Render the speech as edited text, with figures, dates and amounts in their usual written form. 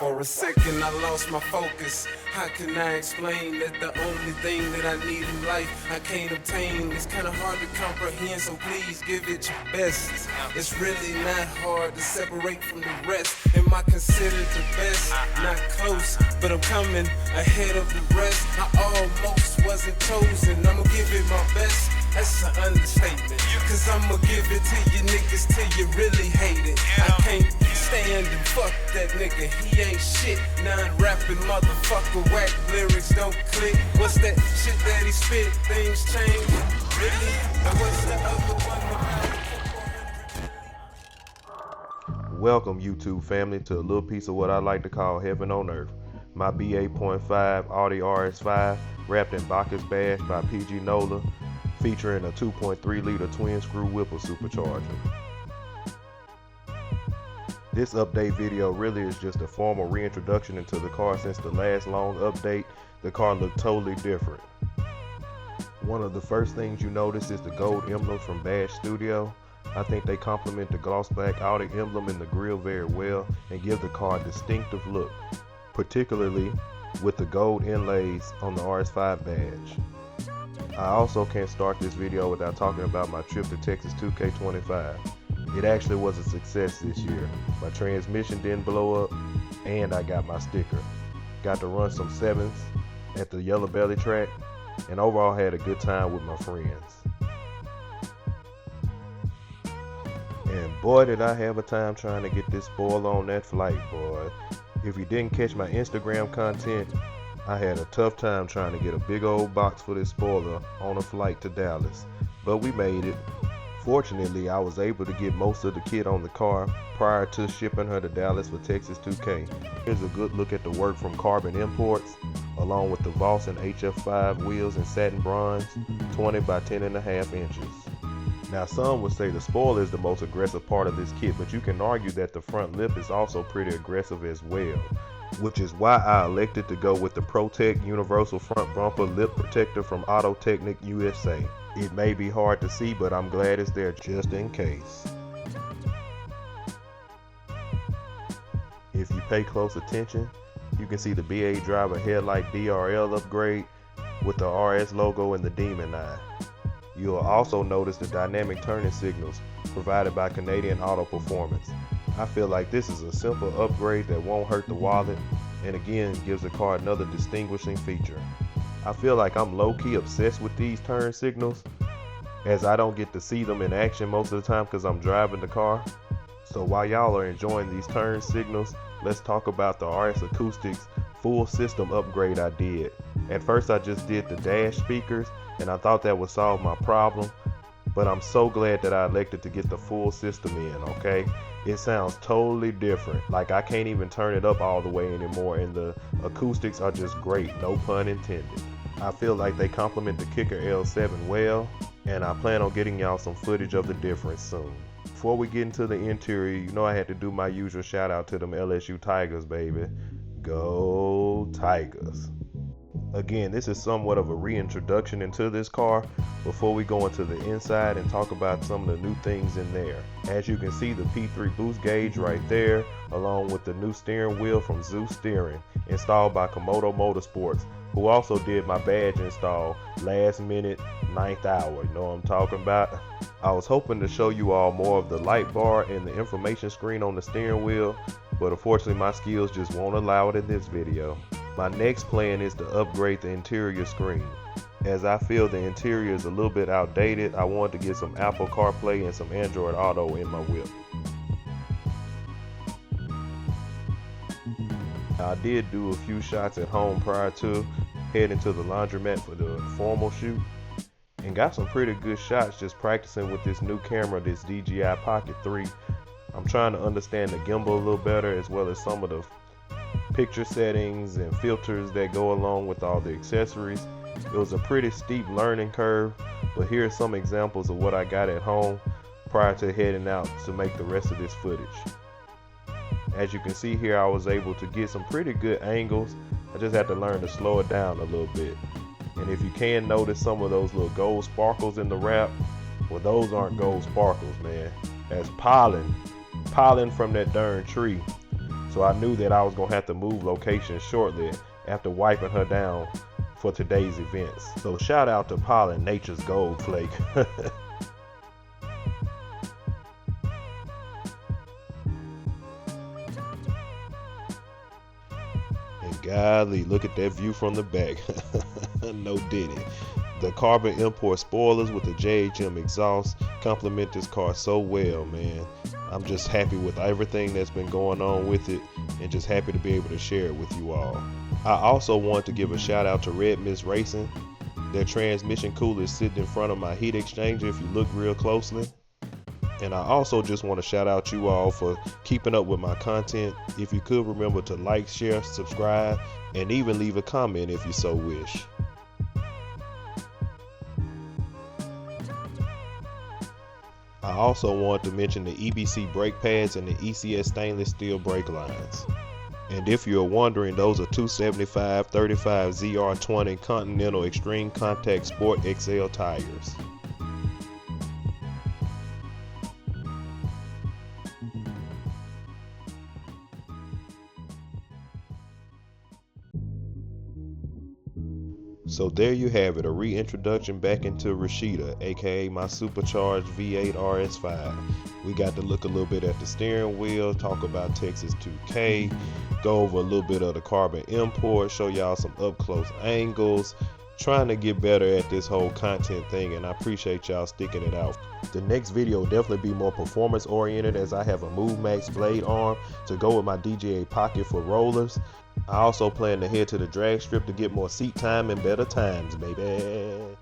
For a second I lost my focus. How can I explain that the only thing that I need in life I can't obtain? It's kinda hard to comprehend, so please give it your best. It's really not hard to separate from the rest. Am I considered the best? Not close, but I'm coming ahead of the rest. I almost wasn't chosen, I'ma give it my best. That's an understatement, cause I'ma give it to you niggas till you really hate it. I can't stand him, fuck that nigga, he ain't shit. Non-rapping motherfucker, whack lyrics don't click. What's that shit that he spit? Things change, really? And what's the other one? Welcome YouTube family to a little piece of what I like to call heaven on earth. My B8.5 Audi RS5 wrapped in Bacchus Bash by PG Nola, featuring a 2.3 liter twin screw Whipper supercharger. This update video really is just a formal reintroduction into the car. Since the last long update, the car looked totally different. One of the first things you notice is the gold emblems from Bash Studio. I think they complement the gloss black Audi emblem in the grille very well and give the car a distinctive look, particularly with the gold inlays on the RS5 badge. I also can't start this video without talking about my trip to Texas 2K25. It actually was a success this year. My transmission didn't blow up and I got my sticker. Got to run some sevens at the Yellow Belly track and overall had a good time with my friends. And boy did I have a time trying to get this spoiler on that flight, boy. If you didn't catch my Instagram content, I had a tough time trying to get a big old box for this spoiler on a flight to Dallas, but we made it. Fortunately, I was able to get most of the kit on the car prior to shipping her to Dallas for Texas 2K. Here's a good look at the work from Carbon Imports, along with the Vossen HF5 wheels in satin bronze, 20 by 10.5 inches. Now some would say the spoiler is the most aggressive part of this kit, but you can argue that the front lip is also pretty aggressive as well, which is why I elected to go with the Protect Universal Front Bumper Lip Protector from Auto Technic USA. It may be hard to see, but I'm glad it's there just in case. If you pay close attention, you can see the BA Driver headlight DRL upgrade with the RS logo and the Demon Eye. You'll also notice the dynamic turning signals provided by Canadian Auto Performance. I feel like this is a simple upgrade that won't hurt the wallet and again gives the car another distinguishing feature. I feel like I'm low-key obsessed with these turn signals as I don't get to see them in action most of the time because I'm driving the car. So while y'all are enjoying these turn signals, let's talk about the RS Acoustics full system upgrade I did. At first I just did the dash speakers and I thought that would solve my problem, but I'm so glad that I elected to get the full system in, okay? It sounds totally different. Like I can't even turn it up all the way anymore, and the acoustics are just great, no pun intended. I feel like they complement the Kicker L7 well, and I plan on getting y'all some footage of the difference soon. Before we get into the interior, you know I had to do my usual shout out to them LSU Tigers, baby. Go Tigers. Again, this is somewhat of a reintroduction into this car before we go into the inside and talk about some of the new things in there. As you can see, the P3 boost gauge right there, along with the new steering wheel from Zeus Steering, installed by Komodo Motorsports, who also did my badge install last minute, 9th hour. You know what I'm talking about? I was hoping to show you all more of the light bar and the information screen on the steering wheel, but unfortunately my skills just won't allow it in this video. My next plan is to upgrade the interior screen. As I feel the interior is a little bit outdated, I wanted to get some Apple CarPlay and some Android Auto in my whip. I did do a few shots at home prior to heading to the laundromat for the formal shoot, and got some pretty good shots just practicing with this new camera, this DJI Pocket 3. I'm trying to understand the gimbal a little better, as well as some of the picture settings and filters that go along with all the accessories. It was a pretty steep learning curve, but here are some examples of what I got at home prior to heading out to make the rest of this footage. As you can see here, I was able to get some pretty good angles. I just had to learn to slow it down a little bit. And if you can notice some of those little gold sparkles in the wrap, well, those aren't gold sparkles, man. That's pollen from that darn tree. so I knew that I was gonna have to move location shortly after wiping her down for today's events. So shout out to Pollen Nature's Gold Flake. And golly, look at that view from the back. No diddy. The carbon import spoilers with the JHM exhaust complement this car so well, man. I'm just happy with everything that's been going on with it, and just happy to be able to share it with you all. I also want to give a shout out to Red Mist Racing. Their transmission cooler is sitting in front of my heat exchanger if you look real closely. And I also just want to shout out you all for keeping up with my content. If you could remember to like, share, subscribe, and even leave a comment if you so wish. I also want to mention the EBC brake pads and the ECS stainless steel brake lines. And if you're wondering, those are 275 35 ZR20 Continental Extreme Contact Sport XL tires. So there you have it, a reintroduction back into Rashida, aka my supercharged V8 RS5. We got to look a little bit at the steering wheel, talk about Texas 2K, go over a little bit of the carbon import, show y'all some up close angles, trying to get better at this whole content thing, and I appreciate y'all sticking it out. The next video will definitely be more performance oriented, as I have a Move Max blade arm to go with my DJA pocket for rollers. I also plan to head to the drag strip to get more seat time and better times, baby.